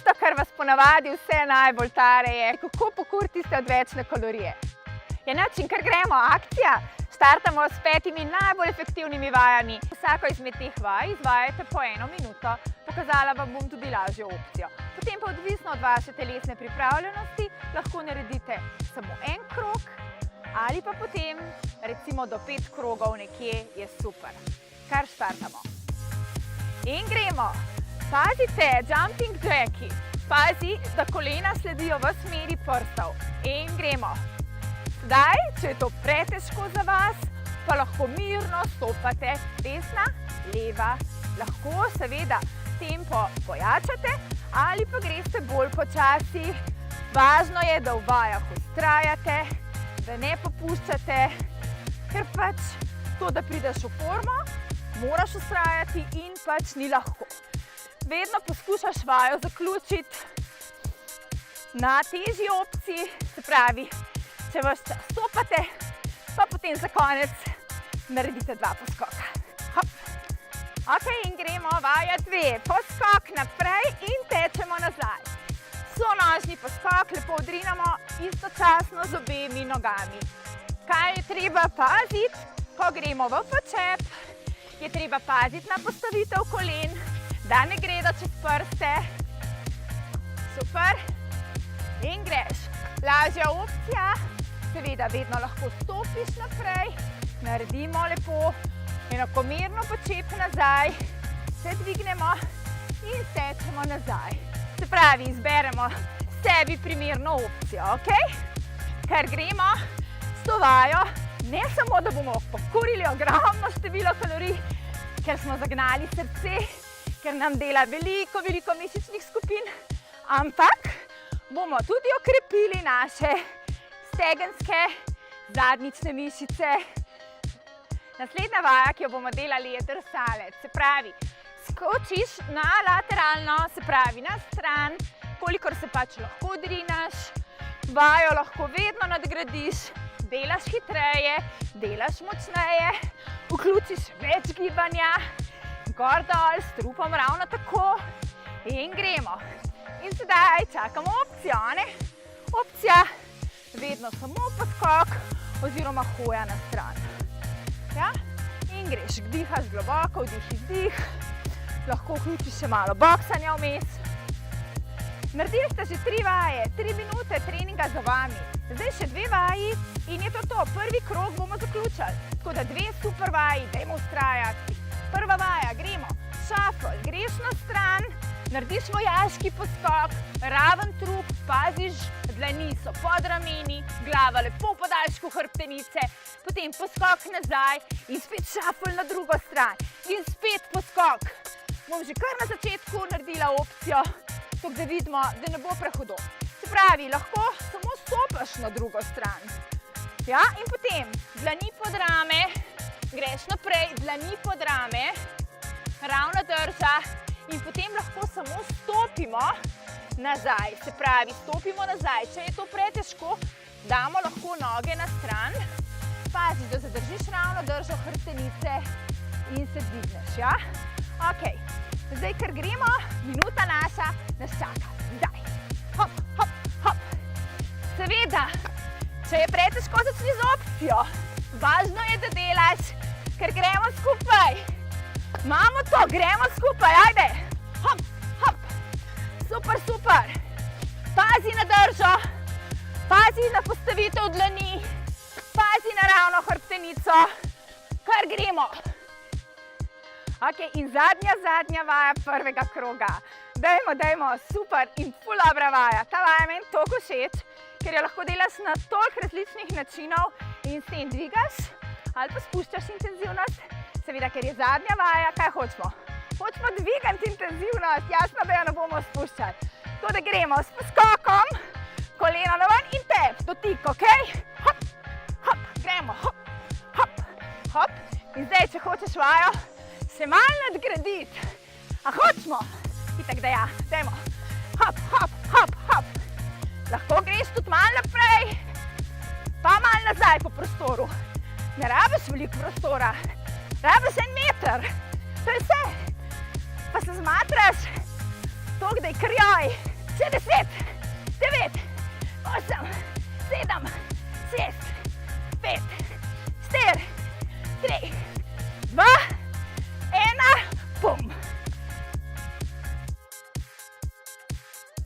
Tisto, kar vas ponavadi vse najbolj tare, je, kako pokuriti tiste odvečne kalorije. Je način, ker gremo, akcija. Startamo s 5 najbolj efektivnimi vajami. Vsako izmed teh vaj izvajate po 1 minuto. Pokazala vam bom tudi lažjo opcijo. Potem pa odvisno od vaše telesne pripravljenosti lahko naredite samo en krog ali pa potem recimo do 5 krogov nekje je super. Kar startamo. In gremo. Pazite, jumping jacki. Pazi, da kolena sledijo v smeri prstov. In gremo. Zdaj, če je to pretežko za vas, pa lahko mirno stopate desna, leva. Lahko seveda tempo pojačate ali pa greste bolj počasi. Važno je, da v vajah vztrajate, da ne popuščate, ker pač to, da prideš v formo, moraš vztrajati in pač ni lahko. Vedno poskušaš vajo zaključiti na težji opciji, se pravi, če ves čas stopate, pa potem za konec naredite 2 poskoka. Hop. Ok, in gremo, vaja 2. Poskok naprej in tečemo nazaj. Sonožni poskok, lepo odrinamo istočasno z obemi nogami. Kaj je treba paziti, ko gremo v počep? Je treba paziti na postavitev kolen, da ne gredo čez prste. Super. In greš. Lažja opcija. Seveda, vedno lahko stopiš naprej, naredimo lepo, enakomerno počep nazaj, se dvignemo in tečemo nazaj. Se pravi, izberemo sebi primerno opcijo, ok? Ker gremo s to vajo, ne samo, da bomo pokurili ogromno število kalorij, ker smo zagnali srce, ker nam dela veliko mišičnih skupin, ampak bomo tudi okrepili naše stegenske, zadnjične mišice. Naslednja vaja, ki jo bomo delali, je drsalec. Se pravi, skočiš na lateralno, se pravi na stran, kolikor se pač lahko odrinaš. Vajo lahko vedno nadgradiš, delaš hitreje, delaš močneje, vključiš več gibanja, gor dol, s trupom ravno tako. In gremo. In sedaj čakamo opcijo, ne? Opcija. Vedno samo poskok oziroma hoja na stran. Ja? In greš, dihaš globoko, vdih, izdih. Lahko vključiš še malo boksanja vmes. Naredili ste že 3 vaje, 3 minute treninga za vami. Zdaj še 2 vaji in je to to. Prvi krog bomo zaključili. Tako da 2 super vaji, dajmo vztrajati. Prva vaja, gremo. Šafl, greš na stran, narediš vojaški poskok, raven trup, paziš, dlani so pod rameni, glava lepo podaljšku hrbtenice, potem poskok nazaj in spet šafl na drugo stran in spet poskok. Bom že kar na začetku naredila opcijo, tako da vidimo, da ne bo prehudo. Se pravi, lahko samo stopaš na drugo stran. Ja, in potem dlani pod rame, greš naprej, dlani pod rame, ravna drža in potem lahko samo stopimo nazaj. Se pravi, stopimo nazaj. Če je to pretežko, damo lahko noge na stran. Pazi, da zadržiš ravno držo hrbtenice in se dvigneš, ja? Ok, zdaj, ker gremo, minuta naša nas čaka. Zdaj. Hop, hop, hop. Seveda, če je pretežko, začni z opcijo. Važno je, da delaš, ker gremo skupaj. Imamo to, gremo skupaj, ajde. Hop, hop. Super, super. Pazi na držo, pazi na postavitev dlani, pazi na ravno hrbtenico, kar gremo. Ok, in zadnja vaja prvega kroga. Dajmo, super in ful dobra vaja. Ta vaja meni toliko všeč, ker jo lahko delaš na toliko različnih načinov in s tem dvigaš ali pa spuščaš intenzivnost. Seveda, ker je zadnja vaja, kaj hočemo? Hočemo dvigati intenzivnost, jasno, da jo ne bomo spuščali. Tako da gremo s poskokom, koleno na ven in tep, dotik, ok? Hop, hop, gremo, hop, hop, hop. In zdaj, če hočeš vajo, se malo nadgraditi. A hočemo? Itak da ja, dajmo. Hop, hop, hop, hop. Lahko greš tudi malo naprej, pa malo nazaj po prostoru. Ne rabiš veliko prostora. Rabiš 1 meter, to je vse. Pa se zmatraš, toliko da je krjoj. Še 10, 9, 8, 7, 6,